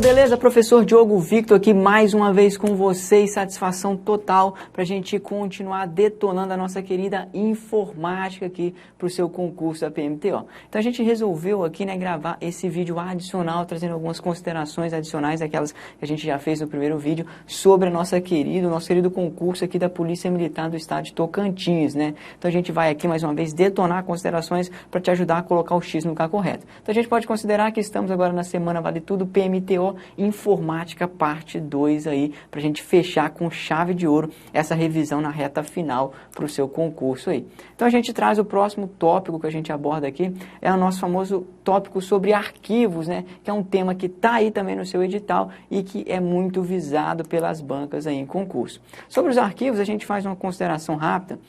beleza? Professor Diogo Victor aqui mais uma vez com vocês, satisfação total para a gente continuar detonando a nossa querida informática aqui para o seu concurso da PMTO. Então a gente resolveu aqui, né, gravar esse vídeo adicional, trazendo algumas considerações adicionais, aquelas que a gente já fez no primeiro vídeo, sobre a nosso querido concurso aqui da Polícia Militar do Estado de Tocantins, né? Então a gente vai aqui mais uma vez detonar considerações para te ajudar a colocar o X no lugar correto. Então a gente pode considerar que estamos agora na semana Vale Tudo PMTO Informática parte 2 aí, para a gente fechar com chave de ouro essa revisão na reta final para o seu concurso aí. Então a gente traz o próximo tópico que a gente aborda aqui, é o nosso famoso tópico sobre arquivos, né? Que é um tema que está aí também no seu edital e que é muito visado pelas bancas aí em concurso. Sobre os arquivos, a gente faz uma consideração rápida.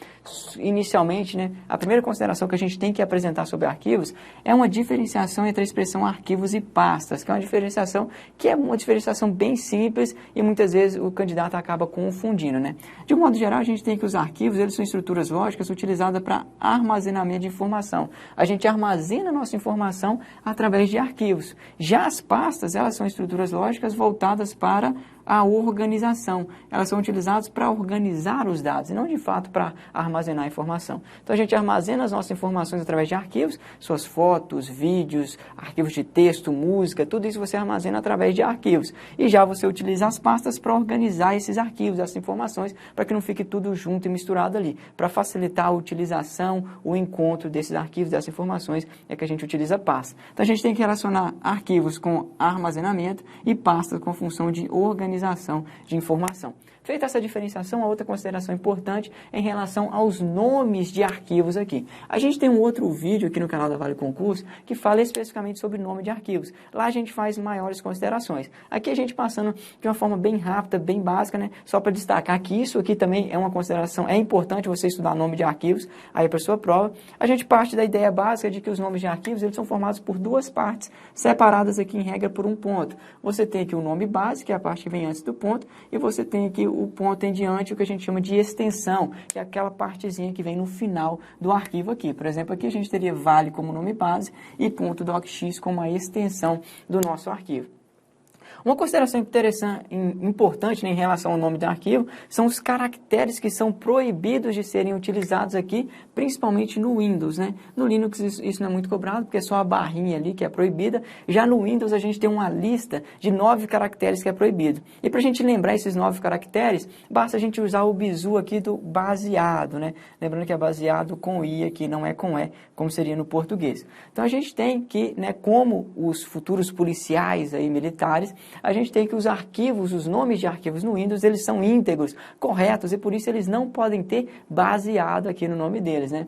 Inicialmente, né, a primeira consideração que a gente tem que apresentar sobre arquivos é uma diferenciação entre a expressão arquivos e pastas, que é uma diferenciação que é uma diferenciação bem simples e muitas vezes o candidato acaba confundindo, né? De um modo geral, a gente tem que os arquivos, eles são estruturas lógicas utilizadas para armazenamento de informação. A gente armazena a nossa informação através de arquivos. Já as pastas, elas são estruturas lógicas voltadas para a organização. Elas são utilizadas para organizar os dados e não de fato para armazenar a informação. Então a gente armazena as nossas informações através de arquivos, suas fotos, vídeos, arquivos de texto, música, tudo isso você armazena através de arquivos. E já você utiliza as pastas para organizar esses arquivos, essas informações, para que não fique tudo junto e misturado ali. Para facilitar a utilização, o encontro desses arquivos, dessas informações, é que a gente utiliza pastas. Então a gente tem que relacionar arquivos com armazenamento e pastas com função de organização de informação. Feita essa diferenciação, a outra consideração importante é em relação aos nomes de arquivos aqui. A gente tem um outro vídeo aqui no canal da Vale Concurso que fala especificamente sobre nome de arquivos. Lá a gente faz maiores considerações. Aqui a gente passando de uma forma bem rápida, bem básica, né? Só para destacar que isso aqui também é uma consideração, é importante você estudar nome de arquivos aí para sua prova. A gente parte da ideia básica de que os nomes de arquivos eles são formados por duas partes separadas aqui em regra por um ponto. Você tem aqui o nome base, que é a parte que vem antes do ponto, e você tem aqui o ponto em diante, o que a gente chama de extensão, que é aquela partezinha que vem no final do arquivo aqui. Por exemplo, aqui a gente teria vale como nome base e ponto .docx como a extensão do nosso arquivo. Uma consideração importante, né, em relação ao nome do arquivo são os caracteres que são proibidos de serem utilizados aqui, principalmente no Windows, né? No Linux isso não é muito cobrado, porque é só a barrinha ali que é proibida. Já no Windows a gente tem uma lista de 9 caracteres que é proibido. E para a gente lembrar esses 9 caracteres, basta a gente usar o bizu aqui do baseado, né? Lembrando que é baseado com I aqui, não é com E, como seria no português. Então a gente tem que, né, como os futuros policiais aí, militares, a gente tem que os arquivos, os nomes de arquivos no Windows, eles são íntegros, corretos, e por isso eles não podem ter baseado aqui no nome deles, né?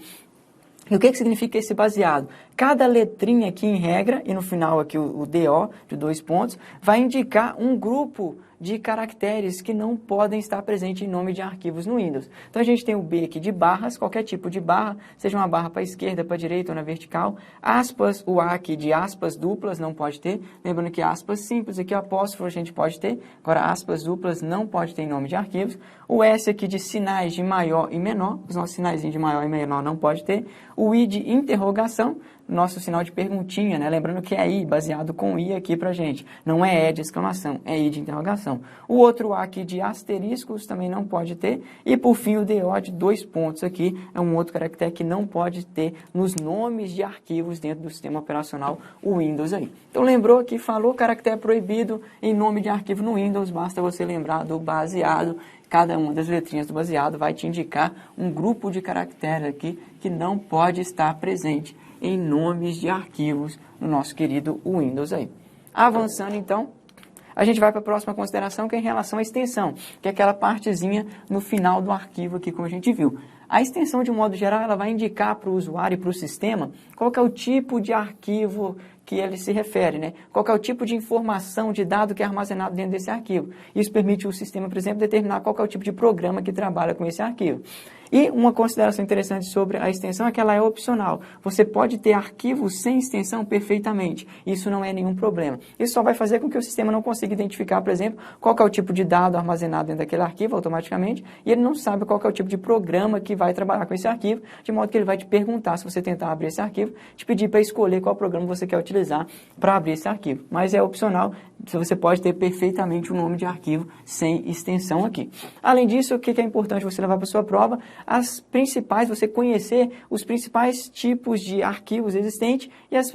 E o que significa esse baseado? Cada letrinha aqui em regra, e no final aqui o DO, de 2 pontos, vai indicar um grupo de caracteres que não podem estar presentes em nome de arquivos no Windows. Então a gente tem o B aqui de barras, qualquer tipo de barra, seja uma barra para a esquerda, para a direita ou na vertical, aspas, o A aqui de aspas duplas não pode ter, lembrando que aspas simples aqui, apóstrofo a gente pode ter, agora aspas duplas não pode ter em nome de arquivos, o S aqui de sinais de maior e menor, os nossos sinais de maior e menor não pode ter, o I de interrogação, nosso sinal de perguntinha, né? Lembrando que é I, baseado com I aqui pra gente. Não é E de exclamação, é I de interrogação. O outro A aqui de asteriscos também não pode ter. E por fim o DO de 2 pontos aqui é um outro caractere que não pode ter nos nomes de arquivos dentro do sistema operacional o Windows aí. Então lembrou que falou caractere proibido em nome de arquivo no Windows, basta você lembrar do baseado. Cada uma das letrinhas do baseado vai te indicar um grupo de caracteres aqui que não pode estar presente em nomes de arquivos no nosso querido Windows aí. Avançando então, a gente vai para a próxima consideração, que é em relação à extensão, que é aquela partezinha no final do arquivo aqui, como a gente viu. A extensão, de um modo geral, ela vai indicar para o usuário e para o sistema qual que é o tipo de arquivo que ele se refere, né? Qual que é o tipo de informação, de dado que é armazenado dentro desse arquivo. Isso permite o sistema, por exemplo, determinar qual que é o tipo de programa que trabalha com esse arquivo. E uma consideração interessante sobre a extensão é que ela é opcional. Você pode ter arquivos sem extensão perfeitamente. Isso não é nenhum problema. Isso só vai fazer com que o sistema não consiga identificar, por exemplo, qual que é o tipo de dado armazenado dentro daquele arquivo automaticamente, e ele não sabe qual que é o tipo de programa que vai trabalhar com esse arquivo, de modo que ele vai te perguntar, se você tentar abrir esse arquivo, te pedir para escolher qual programa você quer utilizar para abrir esse arquivo. Mas é opcional, você pode ter perfeitamente um nome de arquivo sem extensão aqui. Além disso, o que é importante você levar para a sua prova? Você conhecer os principais tipos de arquivos existentes e as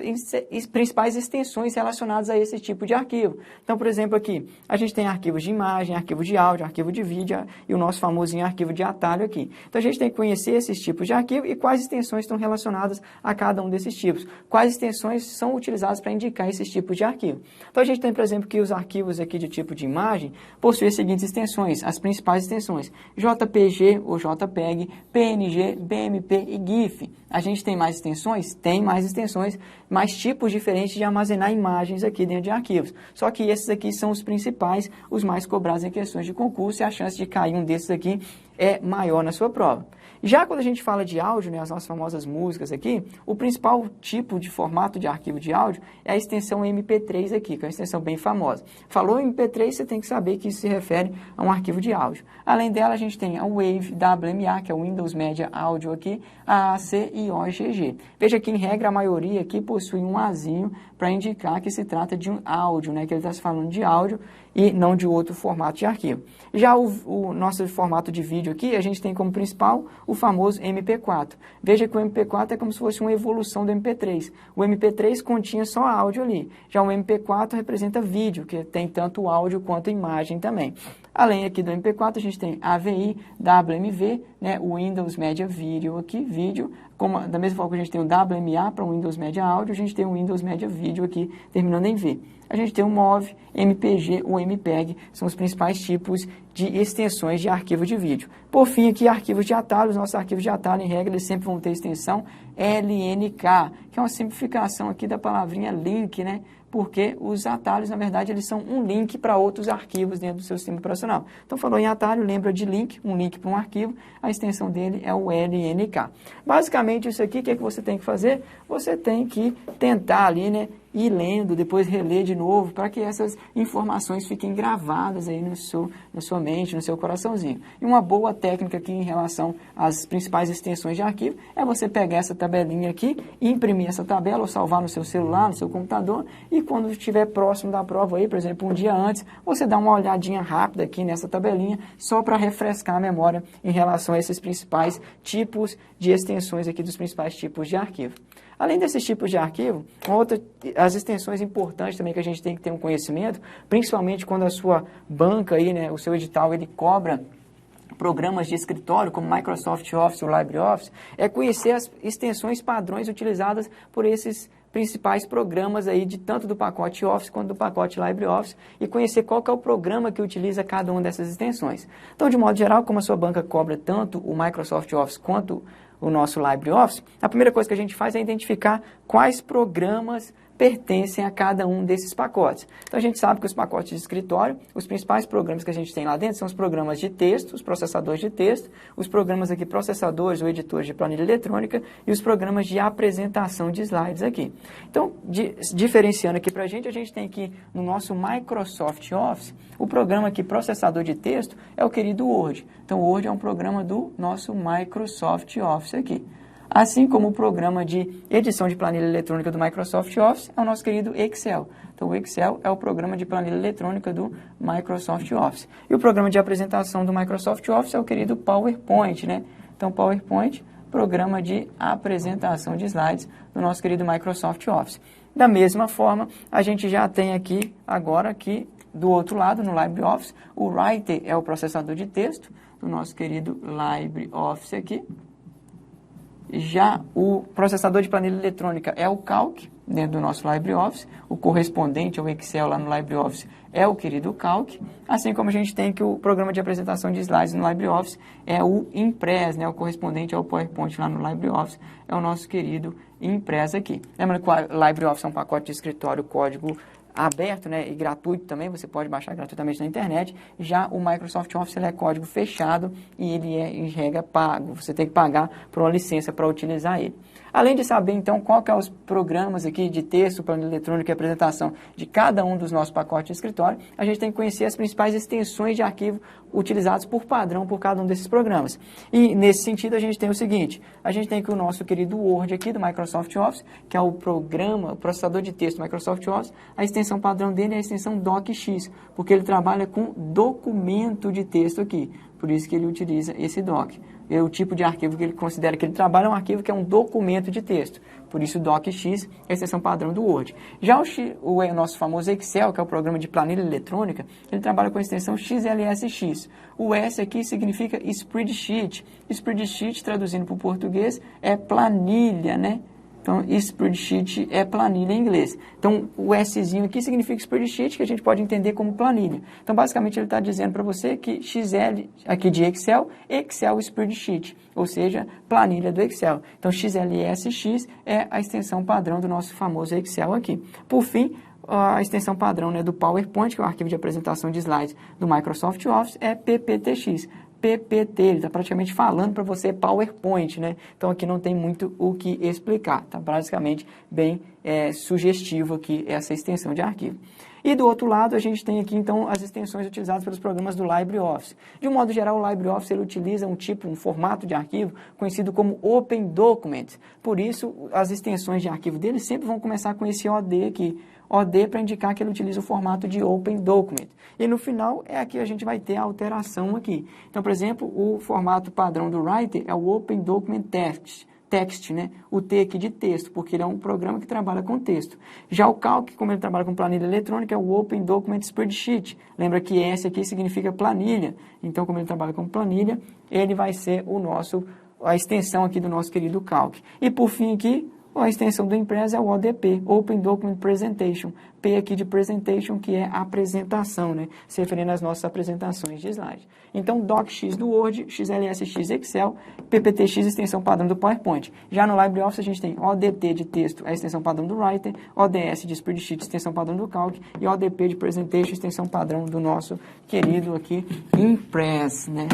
principais extensões relacionadas a esse tipo de arquivo. Então, por exemplo, aqui, a gente tem arquivos de imagem, arquivo de áudio, arquivo de vídeo e o nosso famosinho arquivo de atalho aqui. Então, a gente tem que conhecer esses tipos de arquivo e quais extensões estão relacionadas a cada um desses tipos. Quais extensões são utilizadas para indicar esses tipos de arquivo. Então, a gente tem, por exemplo, que os arquivos aqui de tipo de imagem possuem as seguintes extensões, as principais extensões: JPG ou JPEG, PNG, BMP e GIF. A gente tem mais extensões? Tem mais extensões, mais tipos diferentes de armazenar imagens aqui dentro de arquivos. Só que esses aqui são os principais, os mais cobrados em questões de concurso, e a chance de cair um desses aqui é maior na sua prova. Já quando a gente fala de áudio, né, as nossas famosas músicas aqui, o principal tipo de formato de arquivo de áudio é a extensão MP3 aqui, que é uma extensão bem famosa. Falou MP3, você tem que saber que isso se refere a um arquivo de áudio. Além dela, a gente tem a Wave, WMA, que é o Windows Media Audio aqui, a AAC e OGG. Veja que, em regra, a maioria aqui possui um Azinho para indicar que se trata de um áudio, né, que ele está se falando de áudio e não de outro formato de arquivo. Já o nosso formato de vídeo aqui, a gente tem como principal o famoso MP4. Veja que o MP4 é como se fosse uma evolução do MP3. O MP3 continha só áudio ali. Já o MP4 representa vídeo, que tem tanto áudio quanto imagem também. Além aqui do MP4, a gente tem AVI, WMV, né, o Windows Media Video aqui, vídeo. Da mesma forma que a gente tem o WMA para o Windows Media Audio, a gente tem o Windows Media Video aqui, terminando em V. A gente tem o MOV, MPG ou MPEG, são os principais tipos de extensões de arquivo de vídeo. Por fim, aqui, arquivos de atalho. Os nossos arquivos de atalho, em regra, eles sempre vão ter extensão LNK, que é uma simplificação aqui da palavrinha link, né? Porque os atalhos, na verdade, eles são um link para outros arquivos dentro do seu sistema operacional. Então, falou em atalho, lembra de link, um link para um arquivo, a extensão dele é o LNK. Basicamente, isso aqui, o que é que você tem que fazer? Você tem que tentar ali, né, ir lendo, depois reler de novo, para que essas informações fiquem gravadas aí na sua mente, no seu coraçãozinho. E uma boa técnica aqui em relação às principais extensões de arquivo é você pegar essa tabelinha aqui, imprimir essa tabela ou salvar no seu celular, no seu computador, e quando estiver próximo da prova aí, por exemplo, um dia antes, você dá uma olhadinha rápida aqui nessa tabelinha, só para refrescar a memória em relação a esses principais tipos de extensões aqui dos principais tipos de arquivo. Além desses tipos de arquivo, as extensões importantes também que a gente tem que ter um conhecimento, principalmente quando a sua banca, aí, né, o seu edital, ele cobra programas de escritório, como Microsoft Office ou LibreOffice, é conhecer as extensões padrões utilizadas por esses principais programas aí, tanto do pacote Office quanto do pacote LibreOffice, e conhecer qual que é o programa que utiliza cada uma dessas extensões. Então, de modo geral, como a sua banca cobra tanto o Microsoft Office quanto o nosso LibreOffice, a primeira coisa que a gente faz é identificar quais programas pertencem a cada um desses pacotes. Então, a gente sabe que os pacotes de escritório, os principais programas que a gente tem lá dentro são os programas de texto, os processadores de texto, os programas aqui processadores ou editores de planilha eletrônica e os programas de apresentação de slides aqui. Então, diferenciando aqui para a gente tem aqui no nosso Microsoft Office, o programa aqui processador de texto é o querido Word. Então, o Word é um programa do nosso Microsoft Office aqui. Assim como o programa de edição de planilha eletrônica do Microsoft Office é o nosso querido Excel. Então, o Excel é o programa de planilha eletrônica do Microsoft Office. E o programa de apresentação do Microsoft Office é o querido PowerPoint, né? Então, PowerPoint, programa de apresentação de slides do nosso querido Microsoft Office. Da mesma forma, a gente já tem aqui, agora, aqui do outro lado, no LibreOffice, o Writer é o processador de texto do nosso querido LibreOffice aqui. Já o processador de planilha eletrônica é o Calc, dentro do nosso LibreOffice. O correspondente ao Excel lá no LibreOffice é o querido Calc. Assim como a gente tem que o programa de apresentação de slides no LibreOffice é o Impress, né? O correspondente ao PowerPoint lá no LibreOffice é o nosso querido Impress aqui. Lembrando que o LibreOffice é um pacote de escritório código aberto, né, e gratuito também, você pode baixar gratuitamente na internet. Já o Microsoft Office ele é código fechado e ele é, em regra, pago. Você tem que pagar por uma licença para utilizar ele. Além de saber, então, qual que é os programas aqui de texto, planilha eletrônica e apresentação de cada um dos nossos pacotes de escritório, a gente tem que conhecer as principais extensões de arquivo utilizados por padrão por cada um desses programas. E, nesse sentido, a gente tem o seguinte, a gente tem aqui o nosso querido Word aqui do Microsoft Office, que é o programa, o processador de texto do Microsoft Office, a extensão padrão dele é a extensão DocX, porque ele trabalha com documento de texto aqui, por isso que ele utiliza esse doc. É o tipo de arquivo que ele considera que ele trabalha é um arquivo que é um documento de texto. Por isso, o DocX é a extensão padrão do Word. Já o nosso famoso Excel, que é o programa de planilha eletrônica, ele trabalha com a extensão XLSX. O S aqui significa Spreadsheet. Spreadsheet, traduzindo para o português, é planilha, né? Então, spreadsheet é planilha em inglês. Então, o Szinho aqui significa spreadsheet, que a gente pode entender como planilha. Então, basicamente, ele está dizendo para você que XL, aqui de Excel, Excel spreadsheet, ou seja, planilha do Excel. Então, XLSX é a extensão padrão do nosso famoso Excel aqui. Por fim, a extensão padrão, né, do PowerPoint, que é o arquivo de apresentação de slides do Microsoft Office, é PPTX. PPT, ele está praticamente falando para você PowerPoint, né? Então aqui não tem muito o que explicar, tá basicamente bem sugestivo aqui essa extensão de arquivo. E do outro lado a gente tem aqui então as extensões utilizadas pelos programas do LibreOffice. De um modo geral, o LibreOffice ele utiliza um formato de arquivo conhecido como Open Document. Por isso, as extensões de arquivo dele sempre vão começar com esse OD aqui. OD para indicar que ele utiliza o formato de Open Document. E no final é aqui a gente vai ter a alteração aqui. Então, por exemplo, o formato padrão do Writer é o Open Document Text, né? O T aqui de texto, porque ele é um programa que trabalha com texto. Já o Calc, como ele trabalha com planilha eletrônica, é o Open Document Spreadsheet. Lembra que S aqui significa planilha. Então, como ele trabalha com planilha, ele vai ser a extensão aqui do nosso querido Calc. E por fim aqui, a extensão do Impress é o ODP, Open Document Presentation, P aqui de Presentation, que é apresentação, né? Se referindo às nossas apresentações de slide. Então, DocX do Word, XLSX Excel, PPTX, extensão padrão do PowerPoint. Já no LibreOffice a gente tem ODT de texto, a extensão padrão do Writer, ODS de Spreadsheet, extensão padrão do Calc, e ODP de Presentation, extensão padrão do nosso querido aqui Impress, né?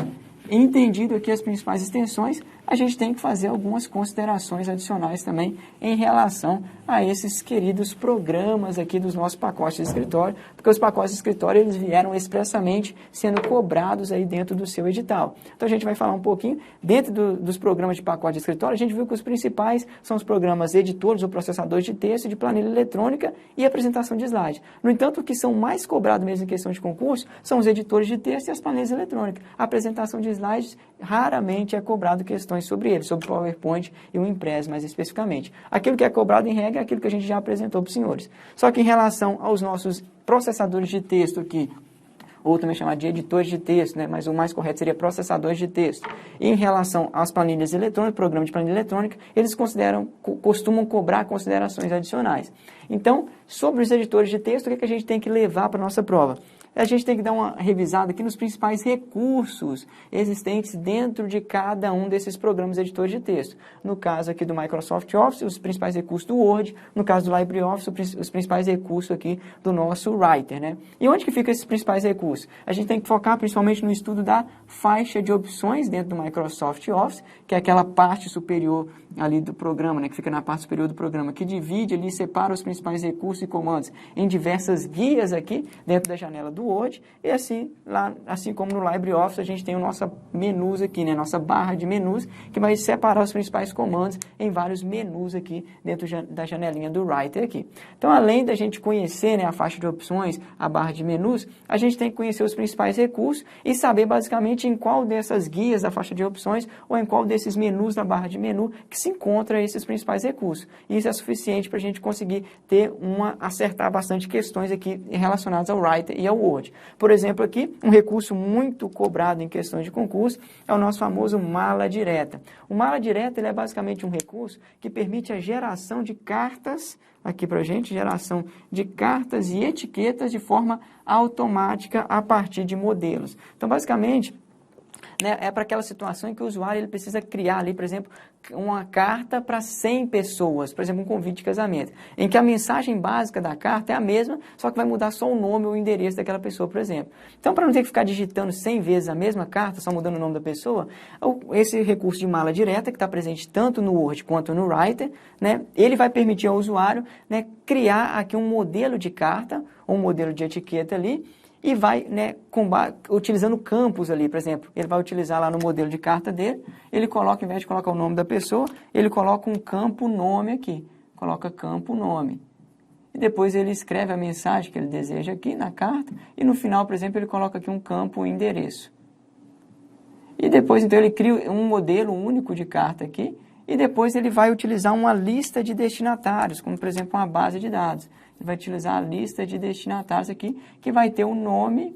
Entendido aqui as principais extensões, a gente tem que fazer algumas considerações adicionais também em relação a esses queridos programas aqui dos nossos pacotes de escritório, porque os pacotes de escritório eles vieram expressamente sendo cobrados aí dentro do seu edital. Então a gente vai falar um pouquinho, dentro dos programas de pacote de escritório, a gente viu que os principais são os programas editores ou processadores de texto, de planilha eletrônica e apresentação de slide. No entanto, o que são mais cobrados mesmo em questão de concurso são os editores de texto e as planilhas eletrônicas. A apresentação de slides raramente é cobrado questões sobre ele, sobre o PowerPoint e o Impress mais especificamente. Aquilo que é cobrado em regra é aquilo que a gente já apresentou para os senhores. Só que em relação aos nossos processadores de texto aqui, ou também chamado de editores de texto, né? Mas o mais correto seria processadores de texto. E em relação às planilhas eletrônicas, programa de planilha eletrônica, eles costumam cobrar considerações adicionais. Então, sobre os editores de texto, o que a gente tem que levar para a nossa prova? A gente tem que dar uma revisada aqui nos principais recursos existentes dentro de cada um desses programas editores de texto. No caso aqui do Microsoft Office, os principais recursos do Word. No caso do LibreOffice, os principais recursos aqui do nosso Writer, né? E onde que ficam esses principais recursos? A gente tem que focar principalmente no estudo da faixa de opções dentro do Microsoft Office, que é aquela parte superior ali do programa, né? Que fica na parte superior do programa, que divide ali, separa os principais recursos e comandos em diversas guias aqui dentro da janela do Word, e assim como no LibreOffice, a gente tem o nosso menus aqui, né, nossa barra de menus, que vai separar os principais comandos em vários menus aqui dentro da janelinha do Writer aqui. Então, além da gente conhecer, né, a faixa de opções, a barra de menus, a gente tem que conhecer os principais recursos e saber basicamente em qual dessas guias da faixa de opções ou em qual desses menus da barra de menu que se encontra esses principais recursos. E isso é suficiente para a gente conseguir acertar bastante questões aqui relacionadas ao Writer e ao Word. Por exemplo, aqui, um recurso muito cobrado em questões de concurso é o nosso famoso mala direta. O mala direta ele é basicamente um recurso que permite a geração de cartas, aqui para a gente, geração de cartas e etiquetas de forma automática a partir de modelos. Então, basicamente, né, é para aquela situação em que o usuário ele precisa criar ali, por exemplo, uma carta para 100 pessoas, por exemplo, um convite de casamento, em que a mensagem básica da carta é a mesma, só que vai mudar só o nome ou o endereço daquela pessoa, por exemplo. Então, para não ter que ficar digitando 100 vezes a mesma carta, só mudando o nome da pessoa, esse recurso de mala direta, que está presente tanto no Word quanto no Writer, né, ele vai permitir ao usuário, né, criar aqui um modelo de carta, ou um modelo de etiqueta ali, e vai, né, utilizando campos ali, por exemplo, ele vai utilizar lá no modelo de carta dele, ele coloca, ao invés de colocar o nome da pessoa, ele coloca um campo nome aqui, coloca campo nome. E depois ele escreve a mensagem que ele deseja aqui na carta, e no final, por exemplo, ele coloca aqui um campo endereço. E depois, então, ele cria um modelo único de carta aqui, e depois ele vai utilizar uma lista de destinatários, como, por exemplo, uma base de dados. Ele vai utilizar a lista de destinatários aqui, que vai ter o nome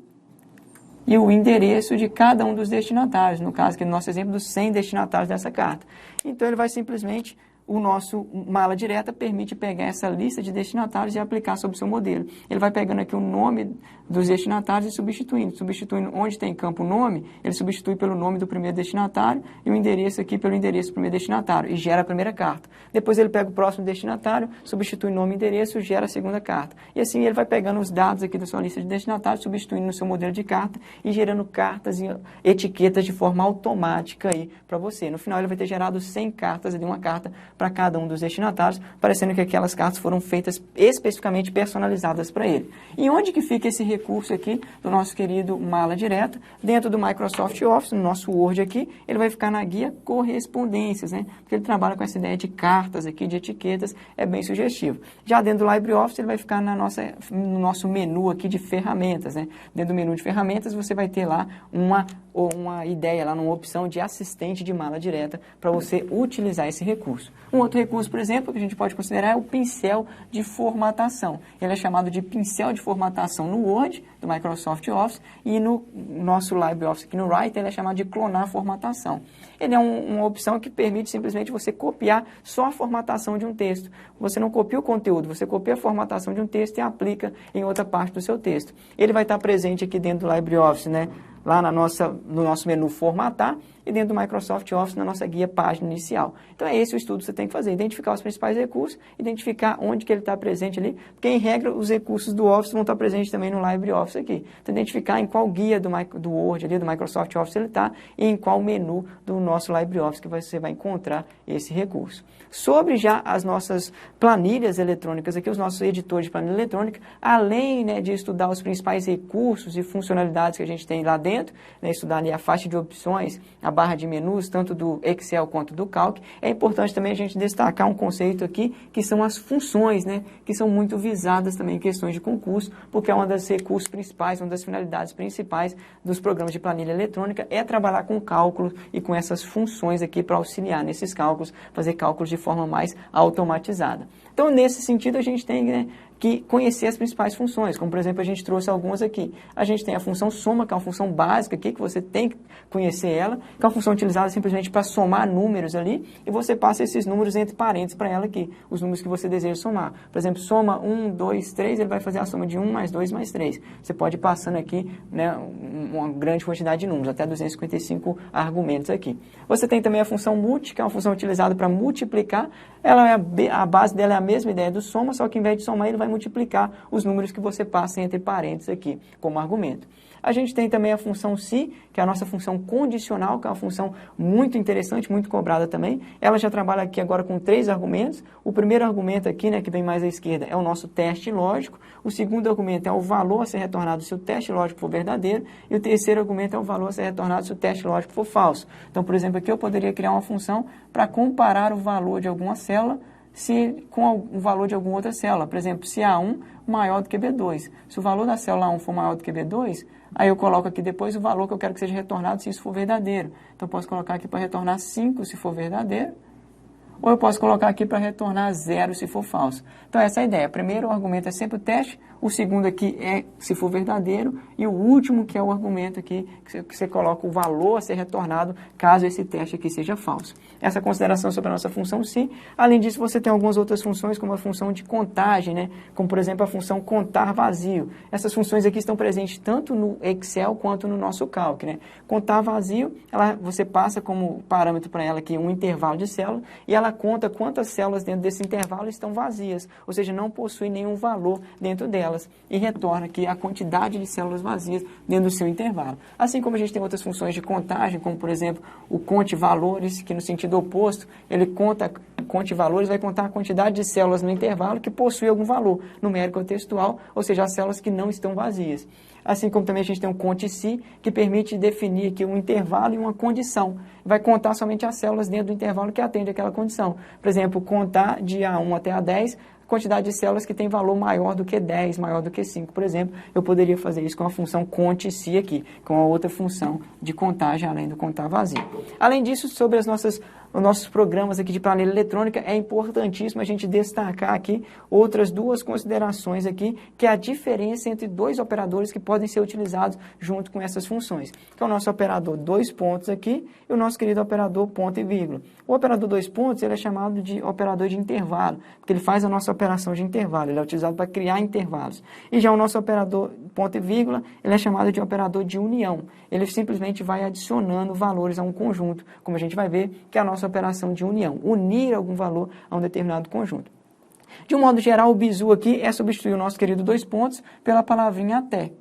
e o endereço de cada um dos destinatários, no caso aqui no nosso exemplo dos 100 destinatários dessa carta. Então, ele vai simplesmente, o nosso mala direta permite pegar essa lista de destinatários e aplicar sobre o seu modelo. Ele vai pegando aqui o nome dos destinatários e substituindo onde tem campo nome, ele substitui pelo nome do primeiro destinatário e o endereço aqui pelo endereço do primeiro destinatário e gera a primeira carta. Depois ele pega o próximo destinatário, substitui nome e endereço e gera a segunda carta. E assim ele vai pegando os dados aqui da sua lista de destinatários, substituindo no seu modelo de carta e gerando cartas e etiquetas de forma automática aí para você. No final ele vai ter gerado 100 cartas, uma carta para cada um dos destinatários, parecendo que aquelas cartas foram feitas especificamente personalizadas para ele. E onde que fica esse recurso aqui do nosso querido mala direta? Dentro do Microsoft Office, no nosso Word aqui, ele vai ficar na guia correspondências, né? Porque ele trabalha com essa ideia de cartas aqui, de etiquetas, é bem sugestivo. Já dentro do LibreOffice, ele vai ficar no nosso menu aqui de ferramentas, né? Dentro do menu de ferramentas, você vai ter lá uma ideia, lá uma opção de assistente de mala direta para você utilizar esse recurso. Um outro recurso, por exemplo, que a gente pode considerar é o pincel de formatação. Ele é chamado de pincel de formatação no Word, do Microsoft Office, e no nosso LibreOffice aqui no Writer, ele é chamado de clonar formatação. Ele é uma opção que permite simplesmente você copiar só a formatação de um texto. Você não copia o conteúdo, você copia a formatação de um texto e aplica em outra parte do seu texto. Ele vai estar presente aqui dentro do LibreOffice, né? Lá no nosso menu formatar e dentro do Microsoft Office na nossa guia página inicial. Então é esse o estudo que você tem que fazer, identificar os principais recursos, identificar onde que ele está presente ali, porque em regra os recursos do Office vão estar presentes também no LibreOffice aqui. Então identificar em qual guia do Word ali, do Microsoft Office ele está e em qual menu do nosso LibreOffice que você vai encontrar esse recurso. Sobre já as nossas planilhas eletrônicas aqui, os nossos editores de planilha eletrônica, além, né, de estudar os principais recursos e funcionalidades que a gente tem lá dentro, né, estudar ali a faixa de opções, a barra de menus, tanto do Excel quanto do Calc, é importante também a gente destacar um conceito aqui, que são as funções, né, que são muito visadas também em questões de concurso, porque é uma das recursos principais, uma das finalidades principais dos programas de planilha eletrônica é trabalhar com cálculos e com essas funções aqui para auxiliar nesses cálculos, fazer cálculos de forma mais automatizada. Então, nesse sentido, a gente tem, né, que conhecer as principais funções, como, por exemplo, a gente trouxe algumas aqui. A gente tem a função soma, que é uma função básica aqui, que você tem que conhecer ela, que é uma função utilizada simplesmente para somar números ali, e você passa esses números entre parênteses para ela aqui, os números que você deseja somar. Por exemplo, soma 1, 2, 3, ele vai fazer a soma de 1 mais 2 mais 3. Você pode ir passando aqui, né, uma grande quantidade de números, até 255 argumentos aqui. Você tem também a função multi, que é uma função utilizada para multiplicar. Ela a base dela é a mesma ideia do soma, só que em vez de somar, ele vai multiplicar os números que você passa entre parênteses aqui, como argumento. A gente tem também a função se, que é a nossa função condicional, que é uma função muito interessante, muito cobrada também. Ela já trabalha aqui agora com 3 argumentos. O primeiro argumento aqui, né, que vem mais à esquerda, é o nosso teste lógico. O segundo argumento é o valor a ser retornado se o teste lógico for verdadeiro. E o terceiro argumento é o valor a ser retornado se o teste lógico for falso. Então, por exemplo, aqui eu poderia criar uma função para comparar o valor de alguma célula com o valor de alguma outra célula. Por exemplo, se A1 maior do que B2. Se o valor da célula A1 for maior do que B2, aí eu coloco aqui depois o valor que eu quero que seja retornado se isso for verdadeiro. Então, eu posso colocar aqui para retornar 5 se for verdadeiro, ou eu posso colocar aqui para retornar 0 se for falso. Então essa é a ideia. Primeiro o argumento é sempre o teste, o segundo aqui é se for verdadeiro, e o último que é o argumento aqui, que você coloca o valor a ser retornado caso esse teste aqui seja falso. Essa consideração sobre a nossa função se. Além disso, você tem algumas outras funções, como a função de contagem, né? Como, por exemplo, a função contar vazio. Essas funções aqui estão presentes tanto no Excel quanto no nosso Calc, né? Contar vazio, você passa como parâmetro para ela aqui um intervalo de células, e ela conta quantas células dentro desse intervalo estão vazias, ou seja, não possui nenhum valor dentro delas, e retorna aqui a quantidade de células vazias dentro do seu intervalo. Assim como a gente tem outras funções de contagem, como, por exemplo, o conte valores, que no sentido oposto, ele conte valores, vai contar a quantidade de células no intervalo que possui algum valor numérico ou textual, ou seja, as células que não estão vazias. Assim como também a gente tem um conte-se, que permite definir aqui um intervalo e uma condição. Vai contar somente as células dentro do intervalo que atende àquela condição. Por exemplo, contar de A1 até A10, quantidade de células que tem valor maior do que 10, maior do que 5, por exemplo. Eu poderia fazer isso com a função conte-se aqui, com a outra função de contagem, além do contar vazio. Além disso, sobre os nossos programas aqui de planilha eletrônica, é importantíssimo a gente destacar aqui outras duas considerações aqui, que é a diferença entre dois operadores que podem ser utilizados junto com essas funções, que é o nosso operador dois pontos aqui e o nosso querido operador ponto e vírgula. O operador dois pontos, ele é chamado de operador de intervalo, porque ele faz a nossa operação de intervalo, ele é utilizado para criar intervalos. E já o nosso operador ponto e vírgula, ele é chamado de operador de união. Ele simplesmente vai adicionando valores a um conjunto, como a gente vai ver que é a nossa operação de união, unir algum valor a um determinado conjunto. De um modo geral, o bizu aqui é substituir o nosso querido dois pontos pela palavrinha até.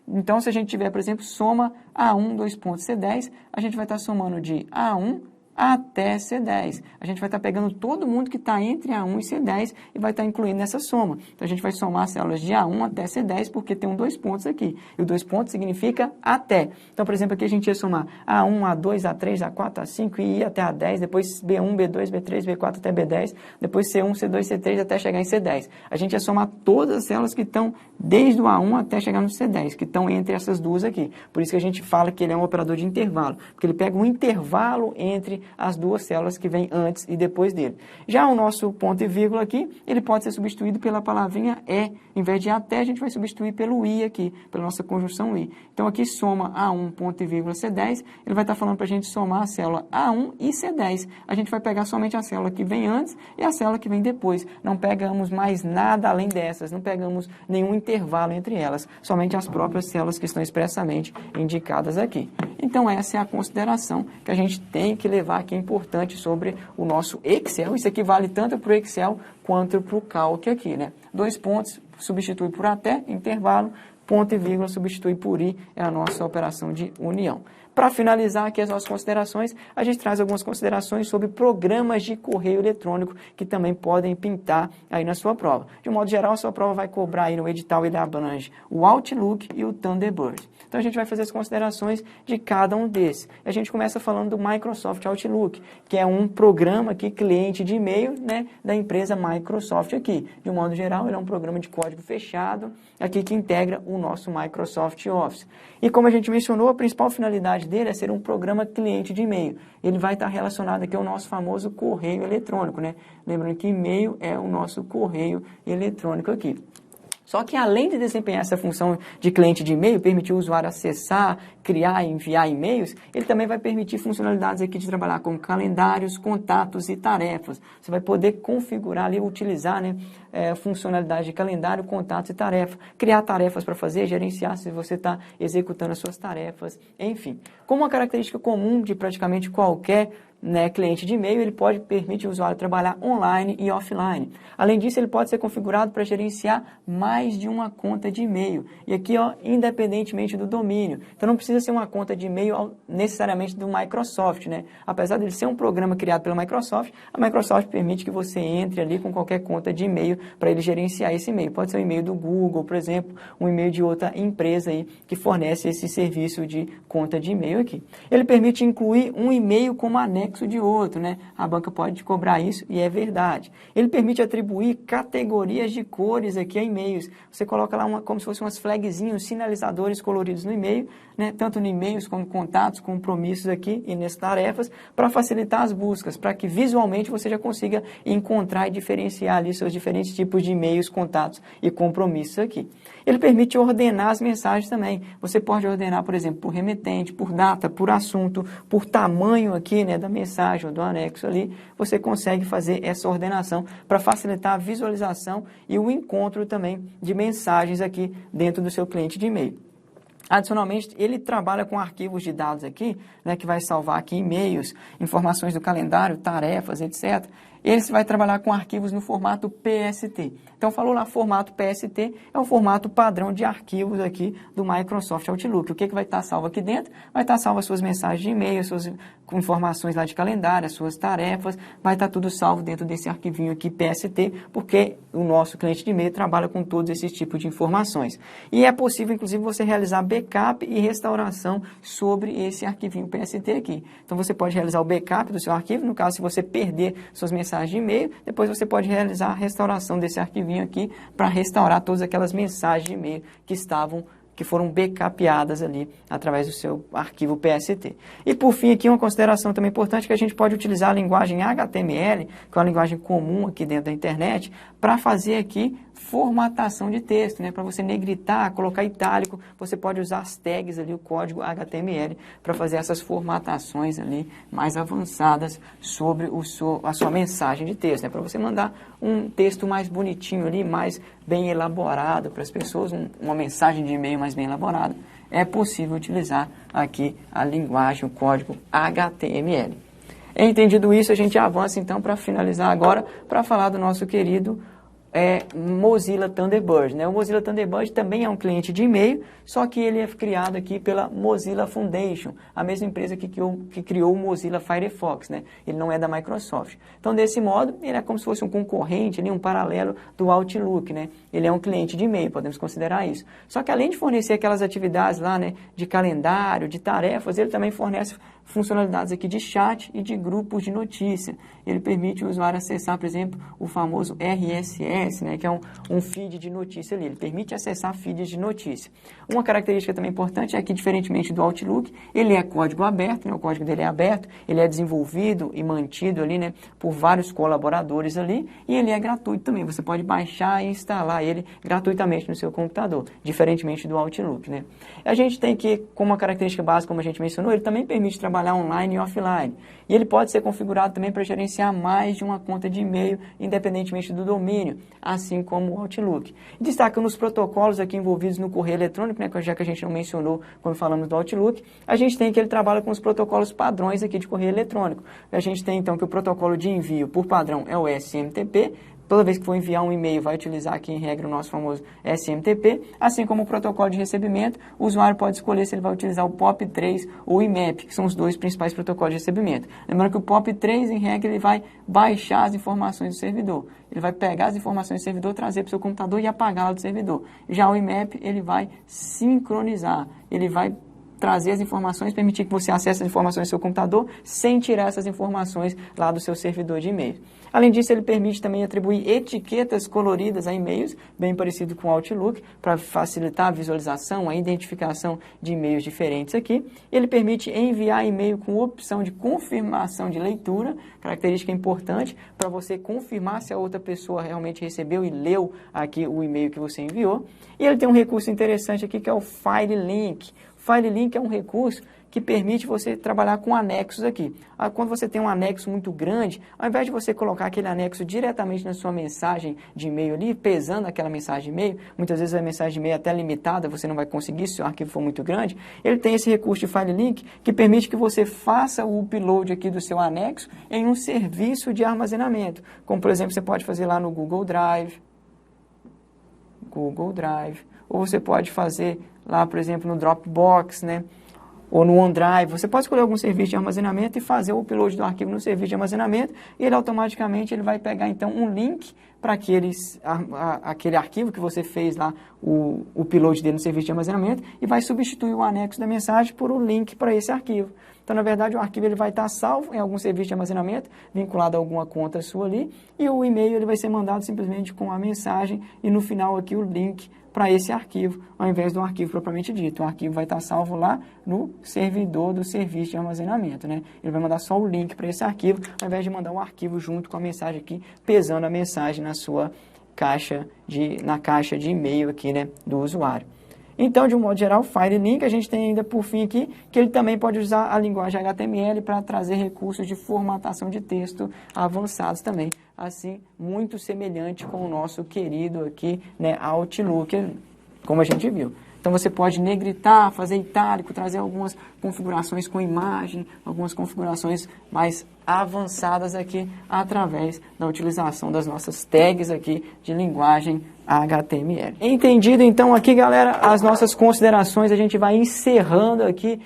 Então, se a gente tiver, por exemplo, soma A1, dois pontos, C10, a gente vai estar somando de A1 até C10. A gente vai estar pegando todo mundo que está entre A1 e C10 e vai estar incluindo nessa soma. Então, a gente vai somar as células de A1 até C10 porque tem um dois pontos aqui. E o dois pontos significa até. Então, por exemplo, aqui a gente ia somar A1, A2, A3, A4, A5 e ir até A10, depois B1, B2, B3, B4 até B10, depois C1, C2, C3 até chegar em C10. A gente ia somar todas as células que estão desde o A1 até chegar no C10, que estão entre essas duas aqui. Por isso que a gente fala que ele é um operador de intervalo, porque ele pega um intervalo entre as duas células que vêm antes e depois dele. Já o nosso ponto e vírgula aqui, ele pode ser substituído pela palavrinha é. Em vez de até, a gente vai substituir pelo i aqui, pela nossa conjunção i. Então, aqui soma A1, ponto e vírgula, C10, ele vai estar falando para a gente somar a célula A1 e C10. A gente vai pegar somente a célula que vem antes e a célula que vem depois. Não pegamos mais nada além dessas, não pegamos nenhum intervalo entre elas, somente as próprias células que estão expressamente indicadas aqui. Então, essa é a consideração que a gente tem que levar aqui, importante, sobre o nosso Excel. Isso aqui vale tanto para o Excel quanto para o Calc aqui, né? Dois pontos substitui por até, intervalo, ponto e vírgula substitui por i, é a nossa operação de união. Para finalizar aqui as nossas considerações, a gente traz algumas considerações sobre programas de correio eletrônico que também podem pintar aí na sua prova. De um modo geral, a sua prova vai cobrar aí no edital, ele abrange o Outlook e o Thunderbird. Então, a gente vai fazer as considerações de cada um desses. A gente começa falando do Microsoft Outlook, que é um programa aqui, cliente de e-mail, né, da empresa Microsoft aqui. De um modo geral, ele é um programa de código fechado, aqui que integra o nosso Microsoft Office. E como a gente mencionou, a principal finalidade dele é ser um programa cliente de e-mail. Ele vai estar relacionado aqui ao nosso famoso correio eletrônico, né? Lembrando que e-mail é o nosso correio eletrônico aqui. Só que além de desempenhar essa função de cliente de e-mail, permitir o usuário acessar, criar e enviar e-mails, ele também vai permitir funcionalidades aqui de trabalhar com calendários, contatos e tarefas. Você vai poder configurar ali, utilizar, né, funcionalidades de calendário, contatos e tarefa, criar tarefas para fazer, gerenciar se você está executando as suas tarefas, enfim. Como uma característica comum de praticamente qualquer cliente de e-mail, ele pode permitir o usuário trabalhar online e offline. Além disso, ele pode ser configurado para gerenciar mais de uma conta de e-mail. E aqui, ó, independentemente do domínio. Então, não precisa ser uma conta de e-mail necessariamente do Microsoft, né? Apesar de ele ser um programa criado pela Microsoft, a Microsoft permite que você entre ali com qualquer conta de e-mail para ele gerenciar esse e-mail. Pode ser um e-mail do Google, por exemplo, um e-mail de outra empresa aí que fornece esse serviço de conta de e-mail aqui. Ele permite incluir um e-mail como anexo anexo de outro, né? A banca pode te cobrar isso e é verdade. Ele permite atribuir categorias de cores aqui a e-mails. Você coloca lá como se fossem umas flagzinhos, sinalizadores coloridos no e-mail, né? Tanto no e-mails como contatos, compromissos aqui e nessas tarefas, para facilitar as buscas, para que visualmente você já consiga encontrar e diferenciar ali seus diferentes tipos de e-mails, contatos e compromissos aqui. Ele permite ordenar as mensagens também. Você pode ordenar, por exemplo, por remetente, por data, por assunto, por tamanho aqui, né, da mensagem ou do anexo ali. Você consegue fazer essa ordenação para facilitar a visualização e o encontro também de mensagens aqui dentro do seu cliente de e-mail. Adicionalmente, ele trabalha com arquivos de dados aqui, né, que vai salvar aqui e-mails, informações do calendário, tarefas, etc. Ele vai trabalhar com arquivos no formato PST. Então, falou lá, formato PST é o formato padrão de arquivos aqui do Microsoft Outlook. O que vai estar salvo aqui dentro? Vai estar salvo as suas mensagens de e-mail, suas informações lá de calendário, as suas tarefas, vai estar tudo salvo dentro desse arquivinho aqui PST, porque o nosso cliente de e-mail trabalha com todos esses tipos de informações. E é possível, inclusive, você realizar backup e restauração sobre esse arquivinho PST aqui. Então, você pode realizar o backup do seu arquivo, no caso, se você perder suas mensagens de e-mail, depois você pode realizar a restauração desse arquivinho aqui para restaurar todas aquelas mensagens de e-mail que foram backupeadas ali através do seu arquivo PST. E por fim aqui uma consideração também importante que a gente pode utilizar a linguagem HTML, que é uma linguagem comum aqui dentro da internet, para fazer aqui formatação de texto, né? Para você negritar, colocar itálico, você pode usar as tags ali, o código HTML, para fazer essas formatações ali mais avançadas sobre a sua mensagem de texto, né? Para você mandar um texto mais bonitinho ali, mais bem elaborado para as pessoas, uma mensagem de e-mail mais bem elaborada, é possível utilizar aqui a linguagem, o código HTML. Entendido isso, a gente avança então para finalizar agora, para falar do nosso querido Mozilla Thunderbird, né? O Mozilla Thunderbird também é um cliente de e-mail, só que ele é criado aqui pela Mozilla Foundation, a mesma empresa que criou o Mozilla Firefox, né? Ele não é da Microsoft. Então, desse modo, ele é como se fosse um concorrente, ali, um paralelo do Outlook, né? Ele é um cliente de e-mail, podemos considerar isso. Só que além de fornecer aquelas atividades lá, né, de calendário, de tarefas, ele também fornece funcionalidades aqui de chat e de grupos de notícia. Ele permite o usuário acessar, por exemplo, o famoso RSS, né, que é um feed de notícia ali. Ele permite acessar feeds de notícia. Uma característica também importante é que, diferentemente do Outlook, ele é código aberto, né, o código dele é aberto, ele é desenvolvido e mantido ali, né, por vários colaboradores ali, e ele é gratuito também. Você pode baixar e instalar ele gratuitamente no seu computador, diferentemente do Outlook, né. A gente tem que, como uma característica básica, como a gente mencionou, ele também permite trabalhar online e offline. E ele pode ser configurado também para gerenciar mais de uma conta de e-mail, independentemente do domínio, assim como o Outlook. Destacando os protocolos aqui envolvidos no correio eletrônico, né, já que a gente não mencionou quando falamos do Outlook, a gente tem que ele trabalha com os protocolos padrões aqui de correio eletrônico. A gente tem então que o protocolo de envio por padrão é o SMTP. Toda vez que for enviar um e-mail, vai utilizar aqui em regra o nosso famoso SMTP, assim como o protocolo de recebimento, o usuário pode escolher se ele vai utilizar o POP3 ou o IMAP, que são os dois principais protocolos de recebimento. Lembrando que o POP3, em regra, ele vai baixar as informações do servidor. Ele vai pegar as informações do servidor, trazer para o seu computador e apagá-la do servidor. Já o IMAP, ele vai sincronizar, ele vai trazer as informações, permitir que você acesse as informações do seu computador sem tirar essas informações lá do seu servidor de e-mail. Além disso, ele permite também atribuir etiquetas coloridas a e-mails, bem parecido com o Outlook, para facilitar a visualização, a identificação de e-mails diferentes aqui. Ele permite enviar e-mail com opção de confirmação de leitura, característica importante para você confirmar se a outra pessoa realmente recebeu e leu aqui o e-mail que você enviou. E ele tem um recurso interessante aqui que é o File Link. File Link é um recurso que permite você trabalhar com anexos aqui. Quando você tem um anexo muito grande, ao invés de você colocar aquele anexo diretamente na sua mensagem de e-mail ali, pesando aquela mensagem de e-mail, muitas vezes a mensagem de e-mail é até limitada, você não vai conseguir se o arquivo for muito grande, ele tem esse recurso de File Link que permite que você faça o upload aqui do seu anexo em um serviço de armazenamento, como por exemplo você pode fazer lá no Google Drive, ou você pode fazer lá, por exemplo, no Dropbox, né? Ou no OneDrive. Você pode escolher algum serviço de armazenamento e fazer o upload do arquivo no serviço de armazenamento e ele automaticamente vai pegar então um link para aquele arquivo que você fez lá, o upload dele no serviço de armazenamento e vai substituir o anexo da mensagem por um link para esse arquivo. Então, na verdade, o arquivo ele vai estar salvo em algum serviço de armazenamento, vinculado a alguma conta sua ali, e o e-mail ele vai ser mandado simplesmente com a mensagem e no final aqui o link para esse arquivo, ao invés do arquivo propriamente dito. O arquivo vai estar salvo lá no servidor do serviço de armazenamento, né? Ele vai mandar só o link para esse arquivo, ao invés de mandar um arquivo junto com a mensagem aqui, pesando a mensagem na sua caixa na caixa de e-mail aqui, né, do usuário. Então, de um modo geral, o FileLink, a gente tem ainda por fim aqui, que ele também pode usar a linguagem HTML para trazer recursos de formatação de texto avançados também. Assim, muito semelhante com o nosso querido aqui, né, Outlook, como a gente viu. Então, você pode negritar, fazer itálico, trazer algumas configurações com imagem, algumas configurações mais avançadas aqui através da utilização das nossas tags aqui de linguagem HTML. Entendido então aqui, galera, as nossas considerações, a gente vai encerrando aqui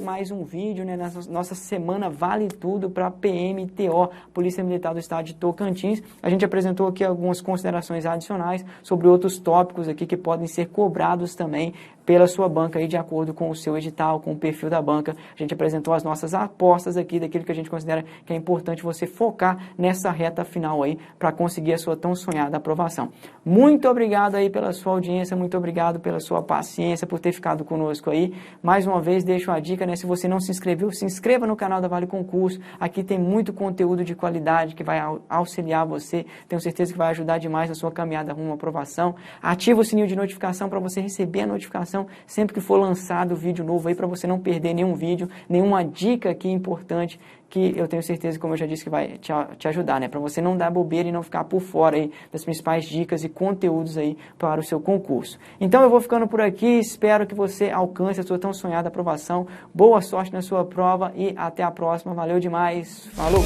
mais um vídeo, né, nossa semana Vale Tudo para PMTO, Polícia Militar do Estado de Tocantins. A gente apresentou aqui algumas considerações adicionais sobre outros tópicos aqui que podem ser cobrados também pela sua banca aí de acordo com o seu edital, com o perfil da banca. A gente apresentou as nossas apostas aqui daquilo que a gente considera que é importante você focar nessa reta final aí para conseguir a sua tão sonhada aprovação. Muito obrigado aí pela sua audiência, muito obrigado pela sua paciência, por ter ficado conosco aí. Mais uma vez deixo a dica, né, se você não se inscreveu, se inscreva no canal da Vale Concurso. Aqui tem muito conteúdo de qualidade que vai auxiliar você. Tenho certeza que vai ajudar demais na sua caminhada rumo à aprovação. Ativa o sininho de notificação para você receber a notificação sempre que for lançado vídeo novo aí, para você não perder nenhum vídeo, nenhuma dica aqui importante que eu tenho certeza, como eu já disse, que vai te ajudar, né? Para você não dar bobeira e não ficar por fora aí das principais dicas e conteúdos aí para o seu concurso. Então eu vou ficando por aqui, espero que você alcance a sua tão sonhada aprovação. Boa sorte na sua prova e até a próxima. Valeu demais. Falou!